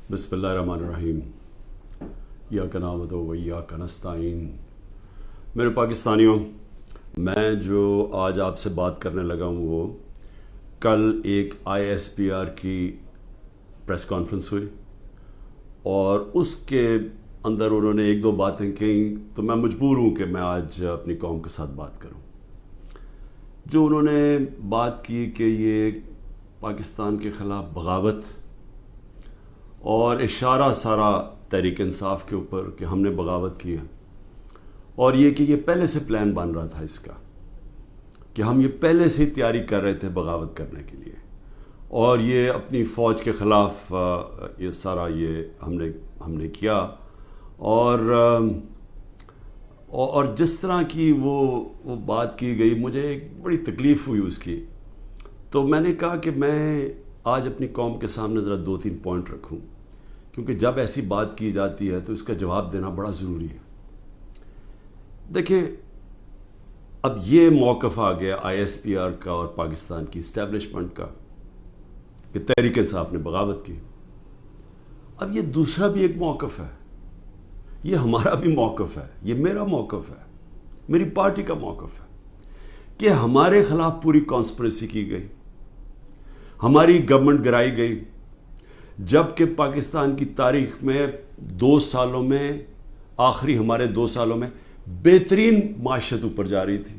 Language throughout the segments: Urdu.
بسم اللہ الرحمن الرحیم ایاک نعبد و ایاک نستعین۔ میرے پاکستانیوں، میں جو آج آپ سے بات کرنے لگا ہوں وہ کل ایک ISPR کی پریس کانفرنس ہوئی اور اس کے اندر انہوں نے ایک دو باتیں کہیں تو میں مجبور ہوں کہ میں آج اپنی قوم کے ساتھ بات کروں۔ جو انہوں نے بات کی کہ یہ پاکستان کے خلاف بغاوت اور اشارہ سارا تحریک انصاف کے اوپر کہ ہم نے بغاوت کی ہے، اور یہ کہ یہ پہلے سے پلان بن رہا تھا اس کا کہ ہم یہ پہلے سے تیاری کر رہے تھے بغاوت کرنے کے لیے، اور یہ اپنی فوج کے خلاف یہ سارا یہ ہم نے کیا، اور جس طرح کی وہ بات کی گئی مجھے ایک بڑی تکلیف ہوئی اس کی۔ تو میں نے کہا کہ میں آج اپنی قوم کے سامنے ذرا 2-3 پوائنٹ رکھوں، کیونکہ جب ایسی بات کی جاتی ہے تو اس کا جواب دینا بڑا ضروری ہے۔ دیکھیں، اب یہ موقف آ گیا ISPR کا اور پاکستان کی اسٹیبلشمنٹ کا کہ تحریک انصاف نے بغاوت کی۔ اب یہ دوسرا بھی ایک موقف ہے، یہ ہمارا بھی موقف ہے، یہ میرا موقف ہے، میری پارٹی کا موقف ہے کہ ہمارے خلاف پوری کانسپریسی کی گئی، ہماری گورنمنٹ گرائی گئی، جبکہ پاکستان کی تاریخ میں 2 سالوں میں آخری ہمارے 2 سالوں میں بہترین معیشت اوپر جا رہی تھی۔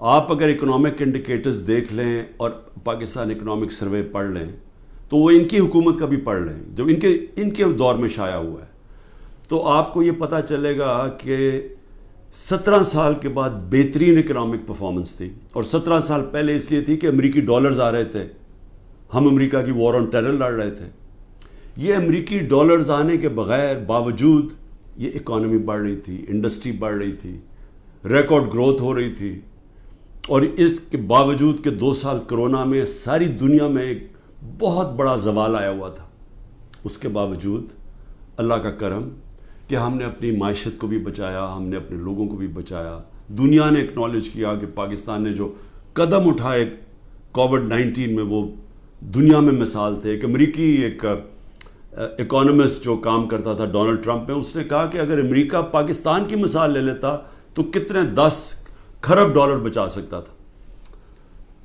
آپ اگر اکنامک انڈیکیٹرز دیکھ لیں اور پاکستان اکنامک سروے پڑھ لیں تو وہ ان کی حکومت کا بھی پڑھ لیں جو ان کے دور میں شائع ہوا ہے، تو آپ کو یہ پتہ چلے گا کہ 17 سال کے بعد بہترین اکنامک پرفارمنس تھی، اور 17 سال پہلے اس لیے تھی کہ امریکی ڈالرز آ رہے تھے، ہم امریکہ کی وار آن ٹیرر لڑ رہے تھے۔ یہ امریکی ڈالرز آنے کے باوجود یہ اکانومی بڑھ رہی تھی، انڈسٹری بڑھ رہی تھی، ریکارڈ گروتھ ہو رہی تھی، اور اس کے باوجود کہ 2 سال کرونا میں ساری دنیا میں ایک بہت بڑا زوال آیا ہوا تھا، اس کے باوجود اللہ کا کرم کہ ہم نے اپنی معیشت کو بھی بچایا، ہم نے اپنے لوگوں کو بھی بچایا۔ دنیا نے اکنالج کیا کہ پاکستان نے جو قدم اٹھائے کووڈ-19 میں وہ دنیا میں مثال تھے۔ ایک امریکی ایک اکانومسٹ جو کام کرتا تھا ڈونلڈ ٹرمپ میں، اس نے کہا کہ اگر امریکہ پاکستان کی مثال لے لیتا تو کتنے 10 کھرب ڈالر بچا سکتا تھا۔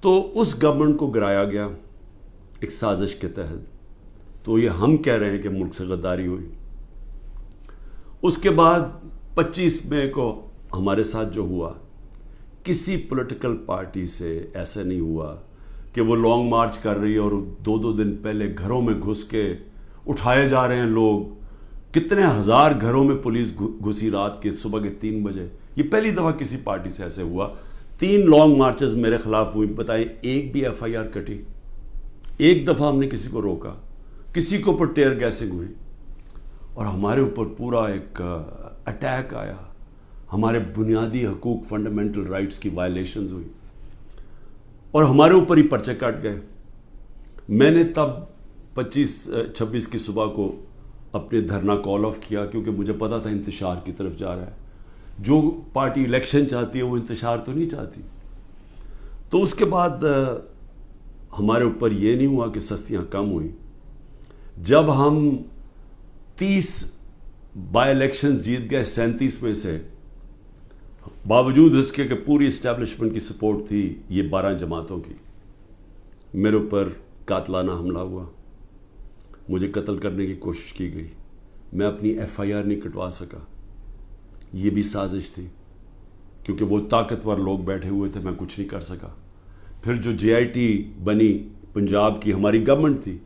تو اس گورنمنٹ کو گرایا گیا ایک سازش کے تحت، تو یہ ہم کہہ رہے ہیں کہ ملک سے غداری ہوئی۔ اس کے بعد 25 مئی کو ہمارے ساتھ جو ہوا، کسی پولیٹیکل پارٹی سے ایسا نہیں ہوا کہ وہ لانگ مارچ کر رہی ہے اور 2 دن پہلے گھروں میں گھس کے اٹھائے جا رہے ہیں لوگ، کتنے ہزار گھروں میں پولیس گھسی رات کے صبح کے 3 بجے۔ یہ پہلی دفعہ کسی پارٹی سے ایسے ہوا۔ 3 لانگ مارچز میرے خلاف ہوئی، بتائیں ایک بھی FIR کٹی؟ ایک دفعہ ہم نے کسی کو روکا؟ کسی کے اوپر ٹیئر گیسنگ ہوئی؟ اور ہمارے اوپر پورا ایک اٹیک آیا، ہمارے بنیادی حقوق فنڈامنٹل رائٹس کی وائلیشنز ہوئی، اور ہمارے اوپر ہی پرچے کٹ گئے۔ میں نے تب 26 کی صبح کو اپنے دھرنا کال آف کیا، کیونکہ مجھے پتا تھا انتشار کی طرف جا رہا ہے۔ جو پارٹی الیکشن چاہتی ہے وہ انتشار تو نہیں چاہتی۔ تو اس کے بعد ہمارے اوپر یہ نہیں ہوا کہ سستیاں کم ہوئیں۔ جب ہم 30 بائی الیکشنز جیت گئے 37 میں سے، باوجود اس کے کہ پوری اسٹیبلشمنٹ کی سپورٹ تھی یہ 12 جماعتوں کی، میرے اوپر قاتلانہ حملہ ہوا، مجھے قتل کرنے کی کوشش کی گئی، میں اپنی FIR نہیں کٹوا سکا۔ یہ بھی سازش تھی، کیونکہ وہ طاقتور لوگ بیٹھے ہوئے تھے، میں کچھ نہیں کر سکا۔ پھر جو JIT بنی پنجاب کی ہماری گورنمنٹ تھی،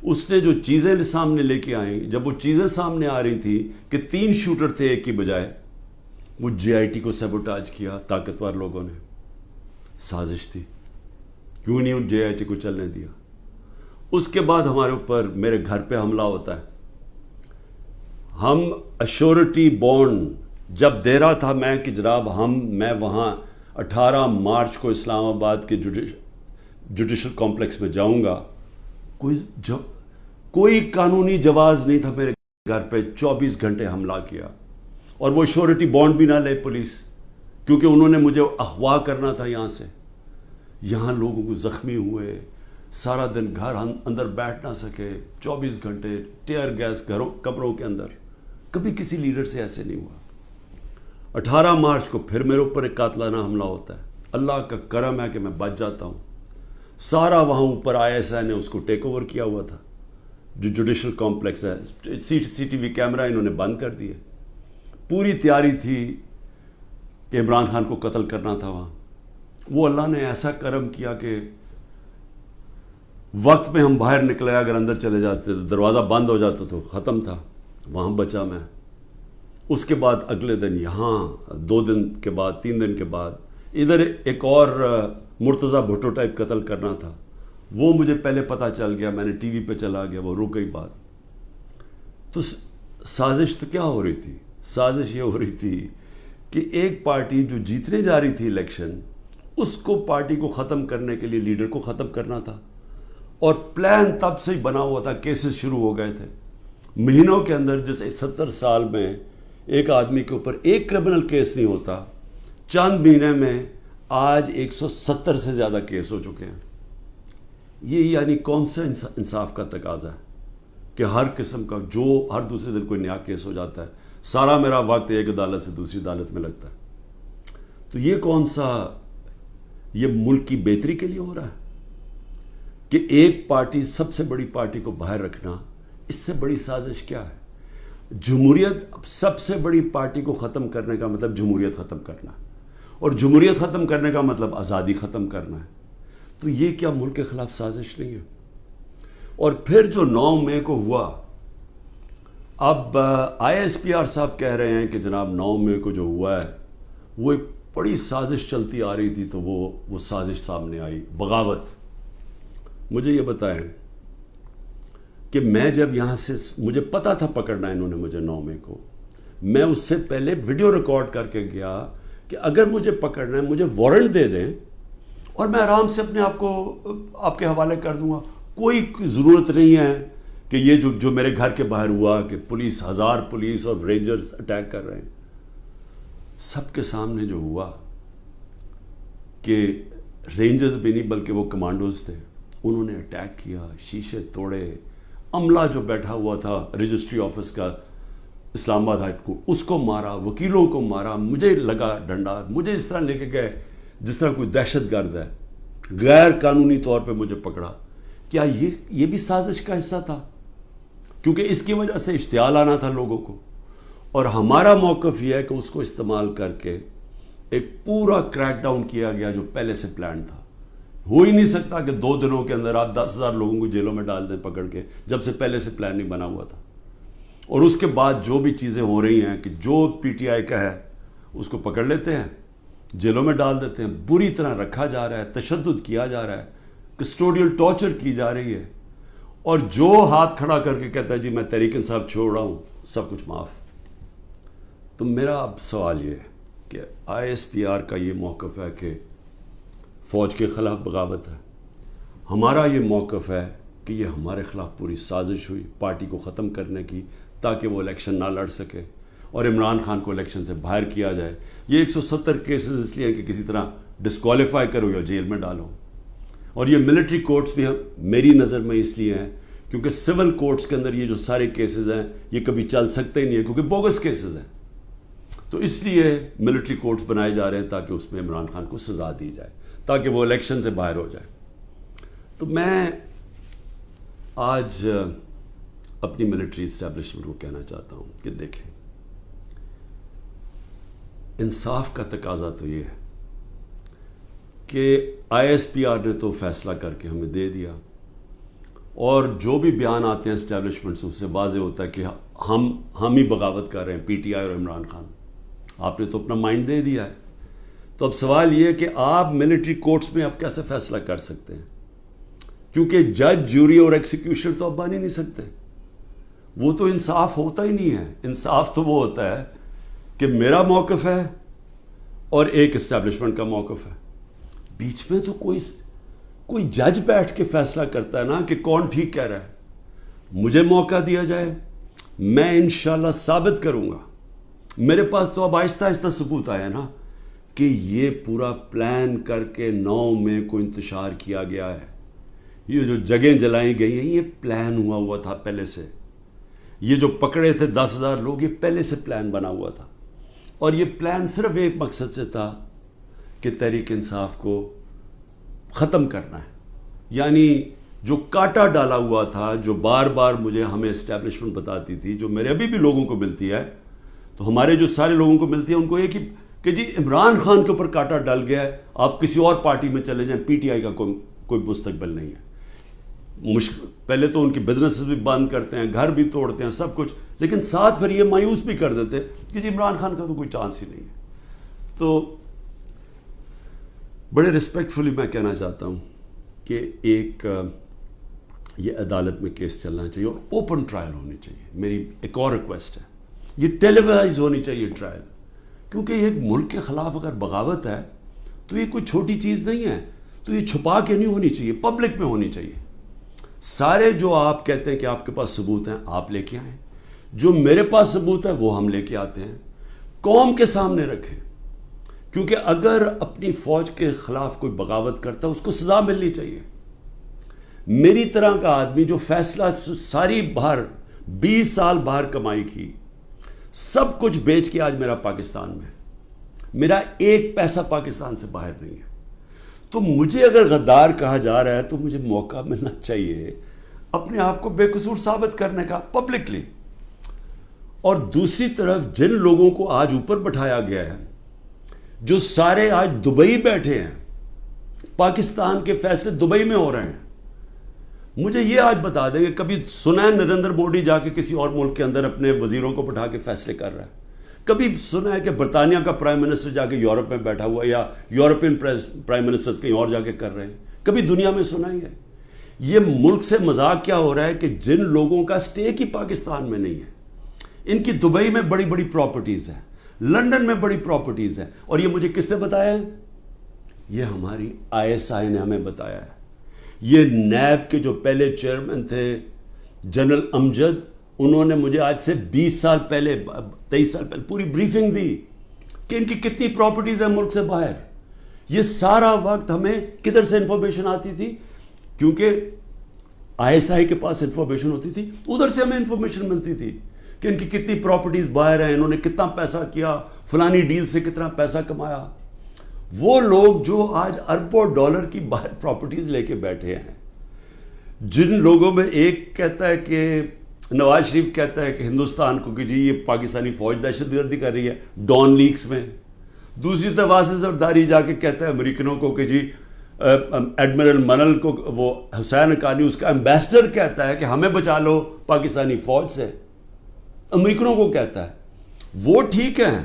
اس نے جو چیزیں سامنے لے کے آئیں، جب وہ چیزیں سامنے آ رہی تھیں کہ 3 شوٹر تھے ایک کی بجائے، وہ JIT کو سیبوٹاج کیا طاقتور لوگوں نے۔ سازش تھی، کیوں نہیں JIT کو چلنے دیا۔ اس کے بعد ہمارے اوپر میرے گھر پہ حملہ ہوتا ہے۔ ہم ایشورٹی بانڈ جب دے رہا تھا میں کہ جناب میں وہاں 18 مارچ کو اسلام آباد کے جوڈیشل کمپلیکس میں جاؤں گا، کوئی قانونی جواز نہیں تھا میرے گھر پہ، 24 گھنٹے حملہ کیا، اور وہ ایشورٹی بانڈ بھی نہ لے پولیس، کیونکہ انہوں نے مجھے اغوا کرنا تھا یہاں سے۔ یہاں لوگوں کو زخمی ہوئے، سارا دن گھر اندر بیٹھ نہ سکے، 24 گھنٹے ٹیئر گیس گھروں قبروں کے اندر، کبھی کسی لیڈر سے ایسے نہیں ہوا۔ 18 مارچ کو پھر میرے اوپر ایک قاتلانہ حملہ ہوتا ہے، اللہ کا کرم ہے کہ میں بچ جاتا ہوں۔ سارا وہاں اوپر ISI نے اس کو ٹیک اوور کیا ہوا تھا، جو جوڈیشل کمپلیکس ہے، سی ٹی وی کیمرہ انہوں نے بند کر دیے۔ پوری تیاری تھی کہ عمران خان کو قتل کرنا تھا وہاں۔ وہ اللہ نے ایسا کرم کیا کہ وقت پہ ہم باہر نکلے، اگر اندر چلے جاتے تو دروازہ بند ہو جاتا تو ختم تھا، وہاں بچا میں۔ اس کے بعد اگلے دن یہاں 2 دن کے بعد 3 دن کے بعد ادھر ایک اور مرتضیٰ بھٹو ٹائپ قتل کرنا تھا، وہ مجھے پہلے پتہ چل گیا، میں نے ٹی وی پہ چلا گیا، وہ رک گئی بات۔ تو سازش تو کیا ہو رہی تھی؟ سازش یہ ہو رہی تھی کہ ایک پارٹی جو جیتنے جا رہی تھی الیکشن، اس کو پارٹی کو ختم کرنے کے لیے لیڈر کو ختم کرنا تھا، اور پلان تب سے ہی بنا ہوا تھا، کیسز شروع ہو گئے تھے مہینوں کے اندر۔ جیسے 70 سال میں ایک آدمی کے اوپر ایک کرمنل کیس نہیں ہوتا، چند مہینے میں آج 170 سے زیادہ کیس ہو چکے ہیں۔ یہ یعنی کون سا انصاف کا تقاضا ہے کہ ہر قسم کا، جو ہر دوسرے دن کوئی نیا کیس ہو جاتا ہے، سارا میرا وقت ایک عدالت سے دوسری عدالت میں لگتا ہے۔ تو یہ کون سا، یہ ملک کی بہتری کے لیے ہو رہا ہے کہ ایک پارٹی، سب سے بڑی پارٹی کو باہر رکھنا؟ اس سے بڑی سازش کیا ہے؟ جمہوریت، سب سے بڑی پارٹی کو ختم کرنے کا مطلب جمہوریت ختم کرنا ہے، اور جمہوریت ختم کرنے کا مطلب آزادی ختم کرنا ہے۔ تو یہ کیا ملک کے خلاف سازش نہیں ہے؟ اور پھر جو 9 مئی کو ہوا، اب ISPR صاحب کہہ رہے ہیں کہ جناب 9 مئی کو جو ہوا ہے وہ ایک بڑی سازش چلتی آ رہی تھی، تو وہ سازش سامنے آئی، بغاوت۔ مجھے یہ بتائیں کہ میں جب یہاں سے، مجھے پتا تھا پکڑنا انہوں نے مجھے 9 مئی کو، میں اس سے پہلے ویڈیو ریکارڈ کر کے گیا کہ اگر مجھے پکڑنا ہے مجھے وارنٹ دے دیں اور میں آرام سے اپنے آپ کو آپ کے حوالے کر دوں گا۔ کوئی ضرورت نہیں ہے کہ یہ جو میرے گھر کے باہر ہوا کہ پولیس، 1000 پولیس اور رینجرز اٹیک کر رہے ہیں۔ سب کے سامنے جو ہوا کہ رینجرز بھی نہیں بلکہ وہ کمانڈوز تھے، انہوں نے اٹیک کیا، شیشے توڑے، عملہ جو بیٹھا ہوا تھا رجسٹری آفس کا اسلام آباد ہائی کورٹ، اس کو مارا، وکیلوں کو مارا، مجھے لگا ڈنڈا، مجھے اس طرح لے کے گئے جس طرح کوئی دہشت گرد ہے، غیر قانونی طور پہ مجھے پکڑا۔ کیا یہ بھی سازش کا حصہ تھا؟ کیونکہ اس کی وجہ سے اشتعال آنا تھا لوگوں کو، اور ہمارا موقف یہ ہے کہ اس کو استعمال کر کے ایک پورا کریک ڈاؤن کیا گیا جو پہلے سے پلان تھا۔ ہو ہی نہیں سکتا کہ 2 دنوں کے اندر آپ 10,000 لوگوں کو جیلوں میں ڈال دیں پکڑ کے، جب سے پہلے سے پلان نہیں بنا ہوا تھا۔ اور اس کے بعد جو بھی چیزیں ہو رہی ہیں کہ جو PTI کا ہے اس کو پکڑ لیتے ہیں، جیلوں میں ڈال دیتے ہیں، بری طرح رکھا جا رہا ہے، تشدد کیا جا رہا ہے، کسٹوڈیل ٹارچر کی جا رہی ہے، اور جو ہاتھ کھڑا کر کے کہتا ہے جی میں تحریک انصاف چھوڑ رہا ہوں، سب کچھ معاف۔ تو میرا اب سوال یہ ہے کہ ISPR کا یہ موقف ہے کہ فوج کے خلاف بغاوت ہے، ہمارا یہ موقف ہے کہ یہ ہمارے خلاف پوری سازش ہوئی پارٹی کو ختم کرنے کی، تاکہ وہ الیکشن نہ لڑ سکے اور عمران خان کو الیکشن سے باہر کیا جائے۔ یہ 170 کیسز اس لیے ہیں کہ کسی طرح ڈسکوالیفائی کرو یا جیل میں ڈالو، اور یہ ملٹری کورٹس بھی میری نظر میں اس لیے ہیں کیونکہ سول کورٹس کے اندر یہ جو سارے کیسز ہیں یہ کبھی چل سکتے ہی نہیں ہیں، کیونکہ بوگس کیسز ہیں۔ تو اس لیے ملٹری کورٹس بنائے جا رہے ہیں تاکہ اس میں عمران خان کو سزا دی جائے، تاکہ وہ الیکشن سے باہر ہو جائے۔ تو میں آج اپنی ملٹری اسٹیبلشمنٹ کو کہنا چاہتا ہوں کہ دیکھیں، انصاف کا تقاضا تو یہ ہے کہ ISPR نے تو فیصلہ کر کے ہمیں دے دیا، اور جو بھی بیان آتے ہیں اسٹیبلشمنٹ سے اس سے واضح ہوتا ہے کہ ہم ہی بغاوت کر رہے ہیں، PTI اور عمران خان۔ آپ نے تو اپنا مائنڈ دے دیا ہے، تو اب سوال یہ ہے کہ آپ ملٹری کورٹس میں اب کیسے فیصلہ کر سکتے ہیں؟ کیونکہ جج، جوری اور ایکسیکیوشن تو اب بن ہی نہیں سکتے، وہ تو انصاف ہوتا ہی نہیں ہے۔ انصاف تو وہ ہوتا ہے کہ میرا موقف ہے اور ایک اسٹیبلشمنٹ کا موقف ہے، بیچ میں تو کوئی جج بیٹھ کے فیصلہ کرتا ہے نا کہ کون ٹھیک کہہ رہا ہے۔ مجھے موقع دیا جائے، میں انشاءاللہ ثابت کروں گا۔ میرے پاس تو اب آہستہ آہستہ ثبوت آیا نا کہ یہ پورا پلان کر کے 9 مئی کو انتشار کیا گیا ہے، یہ جو جگہیں جلائی گئی ہیں یہ پلان ہوا تھا پہلے سے. یہ جو پکڑے تھے 10,000 لوگ، یہ پہلے سے پلان بنا ہوا تھا. اور یہ پلان صرف ایک مقصد سے تھا کہ تحریک انصاف کو ختم کرنا ہے. یعنی جو کاٹا ڈالا ہوا تھا، جو بار بار مجھے ہمیں اسٹیبلشمنٹ بتاتی تھی، جو میرے ابھی بھی لوگوں کو ملتی ہے، تو ہمارے جو سارے لوگوں کو ملتی ہے ان کو یہ کہ جی عمران خان کے اوپر کاٹا ڈال گیا ہے، آپ کسی اور پارٹی میں چلے جائیں، پی ٹی آئی کا کوئی مستقبل نہیں ہے. پہلے تو ان کی بزنسز بھی بند کرتے ہیں، گھر بھی توڑتے ہیں، سب کچھ، لیکن ساتھ پھر یہ مایوس بھی کر دیتے کہ جی عمران خان کا تو کوئی چانس ہی نہیں ہے. تو بڑے رسپیکٹفلی میں کہنا چاہتا ہوں کہ یہ عدالت میں کیس چلنا چاہیے اور اوپن ٹرائل ہونی چاہیے. میری ایک اور ریکویسٹ ہے، یہ ٹیلی وائز ہونی چاہیے ٹرائل، کیونکہ یہ ایک ملک کے خلاف اگر بغاوت ہے تو یہ کوئی چھوٹی چیز نہیں ہے. تو یہ چھپا کے نہیں ہونی چاہیے، پبلک میں ہونی چاہیے. سارے جو آپ کہتے ہیں کہ آپ کے پاس ثبوت ہیں، آپ لے کے آئیں. جو میرے پاس ثبوت ہے وہ ہم لے کے آتے ہیں، قوم کے سامنے رکھیں. کیونکہ اگر اپنی فوج کے خلاف کوئی بغاوت کرتا ہے اس کو سزا ملنی چاہیے. میری طرح کا آدمی جو فیصلہ ساری باہر 20 سال باہر کمائی کی، سب کچھ بیچ کے آج میرا پاکستان میں، میرا ایک پیسہ پاکستان سے باہر نہیں ہے. تو مجھے اگر غدار کہا جا رہا ہے تو مجھے موقع ملنا چاہیے اپنے آپ کو بے قصور ثابت کرنے کا پبلکلی. اور دوسری طرف جن لوگوں کو آج اوپر بٹھایا گیا ہے، جو سارے آج دبئی بیٹھے ہیں، پاکستان کے فیصلے دبئی میں ہو رہے ہیں. مجھے یہ آج بتا دیں کہ کبھی سنا ہے نریندر مودی جا کے کسی اور ملک کے اندر اپنے وزیروں کو بٹھا کے فیصلے کر رہا ہے؟ کبھی سنا ہے کہ برطانیہ کا پرائم منسٹر جا کے یورپ میں بیٹھا ہوا ہے، یا یورپین پرائم منسٹرز کہیں اور جا کے کر رہے ہیں؟ کبھی دنیا میں سنا ہی ہے؟ یہ ملک سے مذاق کیا ہو رہا ہے کہ جن لوگوں کا اسٹیک ہی پاکستان میں نہیں ہے، ان کی دبئی میں بڑی بڑی پراپرٹیز ہیں، لندن میں بڑی پراپرٹیز ہیں. اور یہ مجھے کس نے بتایا ہے؟ یہ ہماری ISI نے ہمیں بتایا ہے. یہ نیب کے جو پہلے چیئرمین تھے جنرل امجد، انہوں نے مجھے آج سے 20 سال پہلے 23 سال پہلے پوری بریفنگ دی کہ ان کی کتنی پراپرٹیز ہیں ملک سے باہر. یہ سارا وقت ہمیں کدھر سے انفارمیشن آتی تھی؟ کیونکہ ISI کے پاس انفارمیشن ہوتی تھی، ادھر سے ہمیں انفارمیشن ملتی تھی کہ ان کی کتنی پراپرٹیز باہر ہیں، انہوں نے کتنا پیسہ کیا، فلانی ڈیل سے کتنا پیسہ کمایا. وہ لوگ جو آج اربوں ڈالر کی باہر پراپرٹیز لے کے بیٹھے ہیں، جن لوگوں میں ایک کہتا ہے کہ نواز شریف کہتا ہے کہ ہندوستان کو کہ جی یہ پاکستانی فوج دہشت گردی کر رہی ہے ڈان لیکس میں، دوسری طرف واسف زرداری جا کے کہتا ہے امریکنوں کو کہ جی ایڈمرل منل کو، وہ حسین حقانی اس کا ایمبیسڈر کہتا ہے کہ ہمیں بچا لو پاکستانی فوج سے، امریکنوں کو کہتا ہے. وہ ٹھیک ہیں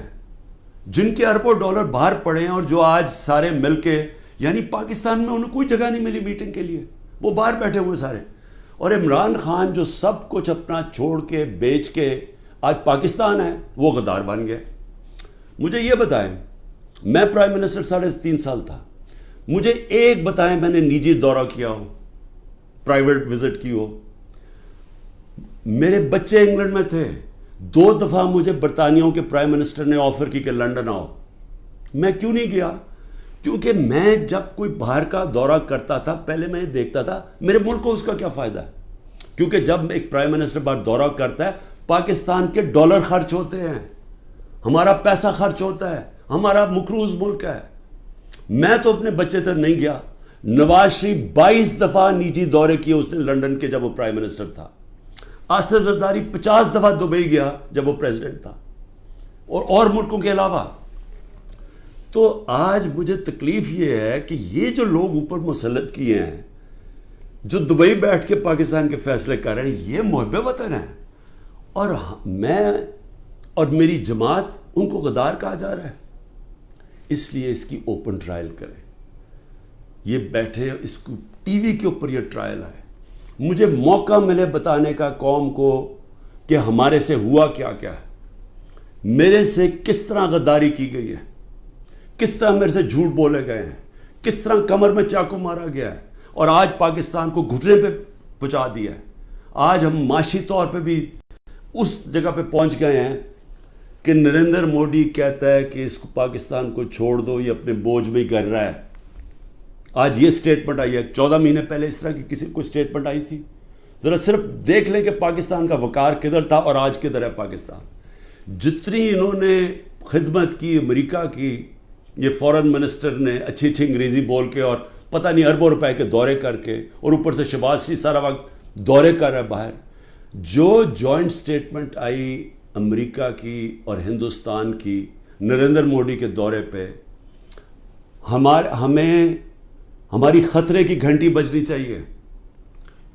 جن کے اربوں ڈالر باہر پڑے ہیں اور جو آج سارے مل کے، یعنی پاکستان میں انہیں کوئی جگہ نہیں ملی میٹنگ کے لیے، وہ باہر بیٹھے ہوئے سارے. اور عمران خان جو سب کچھ اپنا چھوڑ کے بیچ کے آج پاکستان ہے، وہ غدار بن گئے. مجھے یہ بتائیں، میں پرائم منسٹر 3.5 سال تھا، مجھے ایک بتائیں میں نے نجی دورہ کیا ہو، پرائیویٹ وزٹ کی ہو. میرے بچے انگلینڈ میں تھے، 2 دفعہ مجھے برطانیہ کے پرائم منسٹر نے آفر کی کہ لنڈن آؤ. میں کیوں نہیں گیا؟ کیونکہ میں جب کوئی باہر کا دورہ کرتا تھا پہلے میں یہ دیکھتا تھا میرے ملک کو اس کا کیا فائدہ ہے. کیونکہ جب ایک پرائم منسٹر باہر دورہ کرتا ہے، پاکستان کے ڈالر خرچ ہوتے ہیں، ہمارا پیسہ خرچ ہوتا ہے، ہمارا مقروض ملک ہے. میں تو اپنے بچے تک نہیں گیا. نواز شریف 22 دفعہ نجی دورے کیے اس نے لنڈن کے جب وہ پرائم منسٹر تھا. آصف زرداری 50 دفعہ دبئی گیا جب وہ پریزیڈنٹ تھا، اور ملکوں کے علاوہ. تو آج مجھے تکلیف یہ ہے کہ یہ جو لوگ اوپر مسلط کیے ہیں، جو دبئی بیٹھ کے پاکستان کے فیصلے کر رہے ہیں، یہ محب وطن ہیں، اور میں اور میری جماعت ان کو غدار کہا جا رہا ہے. اس لیے اس کی اوپن ٹرائل کریں. یہ بیٹھے اس کو ٹی وی کے اوپر یہ ٹرائل ہے. مجھے موقع ملے بتانے کا قوم کو کہ ہمارے سے ہوا کیا کیا ہے، میرے سے کس طرح غداری کی گئی ہے، کس طرح میرے سے جھوٹ بولے گئے ہیں، کس طرح کمر میں چاقو مارا گیا ہے، اور آج پاکستان کو گھٹنے پہ پہنچا دیا ہے. آج ہم معاشی طور پہ بھی اس جگہ پہ پہنچ گئے ہیں کہ نریندر مودی کہتا ہے کہ اس کو پاکستان کو چھوڑ دو، یہ اپنے بوجھ میں ہی کر رہا ہے. آج یہ سٹیٹمنٹ آئی ہے, 14 مہینے پہلے اس طرح کی کسی کوئی سٹیٹمنٹ آئی تھی؟ ذرا صرف دیکھ لیں کہ پاکستان کا وقار کدھر تھا اور آج کدھر ہے پاکستان. جتنی انہوں نے خدمت کی امریکہ کی, یہ فورن منسٹر نے اچھی اچھی انگریزی بول کے اور پتہ نہیں اربوں روپے کے دورے کر کے, اور اوپر سے شہباز شریف سارا وقت دورے کر رہا ہے باہر. جو جوائنٹ سٹیٹمنٹ آئی امریکہ کی اور ہندوستان کی نریندر مودی کے دورے پہ, ہماری خطرے کی گھنٹی بجنی چاہیے.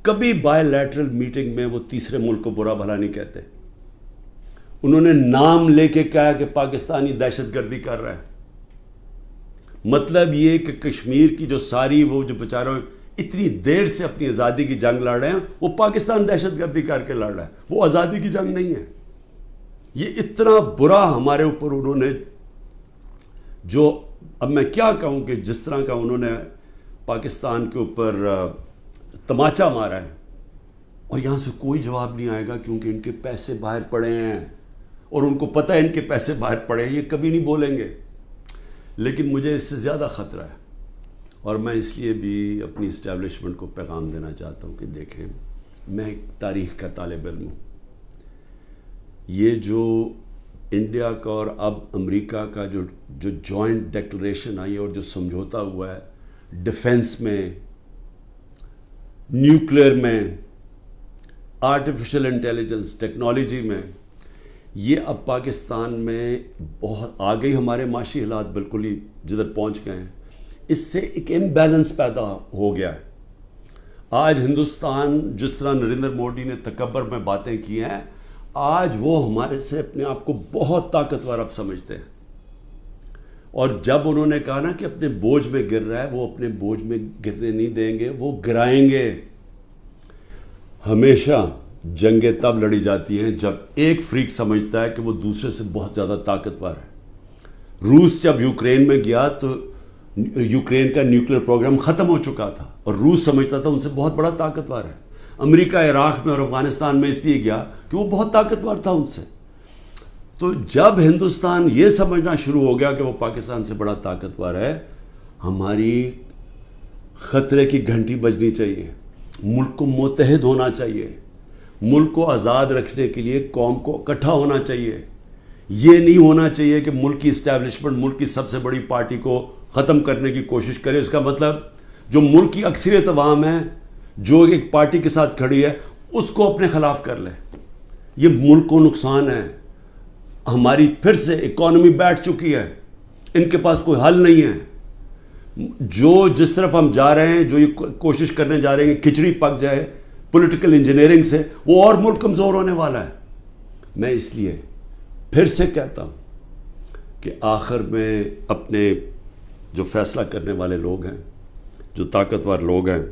کبھی بائی لیٹرل میٹنگ میں وہ تیسرے ملک کو برا بھلا نہیں کہتے. انہوں نے نام لے کے کہا کہ پاکستانی دہشت گردی کر رہا ہے. مطلب یہ کہ کشمیر کی جو ساری وہ جو بیچارے اتنی دیر سے اپنی آزادی کی جنگ لڑ رہے ہیں, وہ پاکستان دہشت گردی کر کے لڑ رہا ہے, وہ آزادی کی جنگ نہیں ہے. یہ اتنا برا ہمارے اوپر انہوں نے, جو اب میں کیا کہوں کہ جس طرح کا انہوں نے پاکستان کے اوپر تماچا مارا ہے, اور یہاں سے کوئی جواب نہیں آئے گا کیونکہ ان کے پیسے باہر پڑے ہیں اور ان کو پتہ ہے ان کے پیسے باہر پڑے ہیں. یہ کبھی نہیں بولیں گے, لیکن مجھے اس سے زیادہ خطرہ ہے. اور میں اس لیے بھی اپنی اسٹیبلشمنٹ کو پیغام دینا چاہتا ہوں کہ دیکھیں, میں ایک تاریخ کا طالب علم ہوں. یہ جو انڈیا کا اور اب امریکہ کا جو جوائنٹ ڈیکلریشن آئی ہے اور جو سمجھوتا ہوا ہے ڈیفنس میں, نیوکلیئر میں, آرٹیفیشل انٹیلیجنس ٹیکنالوجی میں, یہ اب پاکستان میں بہت آگے ہمارے معاشی حالات بالکل ہی جدھر پہنچ گئے ہیں. اس سے ایک امبیلنس پیدا ہو گیا ہے. آج ہندوستان جس طرح نریندر مودی نے تکبر میں باتیں کی ہیں, آج وہ ہمارے سے اپنے آپ کو بہت طاقتور اب سمجھتے ہیں. اور جب انہوں نے کہا نا کہ اپنے بوجھ میں گر رہا ہے, وہ اپنے بوجھ میں گرنے نہیں دیں گے, وہ گرائیں گے. ہمیشہ جنگیں تب لڑی جاتی ہیں جب ایک فریق سمجھتا ہے کہ وہ دوسرے سے بہت زیادہ طاقتور ہے. روس جب یوکرین میں گیا تو یوکرین کا نیوکلیئر پروگرام ختم ہو چکا تھا اور روس سمجھتا تھا ان سے بہت بڑا طاقتور ہے. امریکہ عراق میں اور افغانستان میں اس لیے گیا کہ وہ بہت طاقتور تھا ان سے. تو جب ہندوستان یہ سمجھنا شروع ہو گیا کہ وہ پاکستان سے بڑا طاقتور ہے, ہماری خطرے کی گھنٹی بجنی چاہیے. ملک کو متحد ہونا چاہیے. ملک کو آزاد رکھنے کے لیے قوم کو اکٹھا ہونا چاہیے. یہ نہیں ہونا چاہیے کہ ملک کی اسٹیبلشمنٹ ملک کی سب سے بڑی پارٹی کو ختم کرنے کی کوشش کرے. اس کا مطلب جو ملک کی اکثریت عوام ہے, جو ایک پارٹی کے ساتھ کھڑی ہے, اس کو اپنے خلاف کر لے. یہ ملک کو نقصان ہے. ہماری پھر سے اکانومی بیٹھ چکی ہے, ان کے پاس کوئی حل نہیں ہے. جو جس طرف ہم جا رہے ہیں, جو یہ کوشش کرنے جا رہے ہیں کہ کھچڑی پک جائے پولیٹیکل انجینئرنگ سے, وہ اور ملک کمزور ہونے والا ہے. میں اس لیے پھر سے کہتا ہوں کہ آخر میں اپنے جو فیصلہ کرنے والے لوگ ہیں, جو طاقتور لوگ ہیں,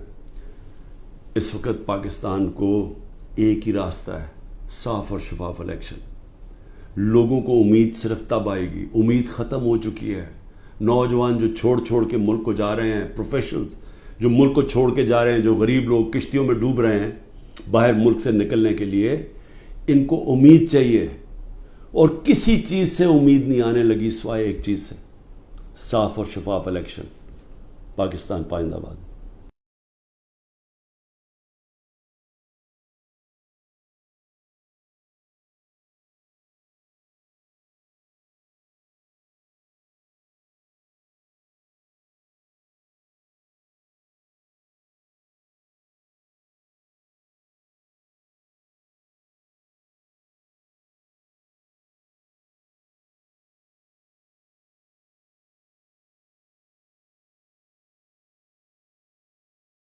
اس وقت پاکستان کو ایک ہی راستہ ہے, صاف اور شفاف الیکشن. لوگوں کو امید صرف تب آئے گی, امید ختم ہو چکی ہے. نوجوان جو چھوڑ کے ملک کو جا رہے ہیں, پروفیشنلز جو ملک کو چھوڑ کے جا رہے ہیں, جو غریب لوگ کشتیوں میں ڈوب رہے ہیں باہر ملک سے نکلنے کے لیے, ان کو امید چاہیے. اور کسی چیز سے امید نہیں آنے لگی سوائے ایک چیز سے, صاف اور شفاف الیکشن. پاکستان پائندہ باد.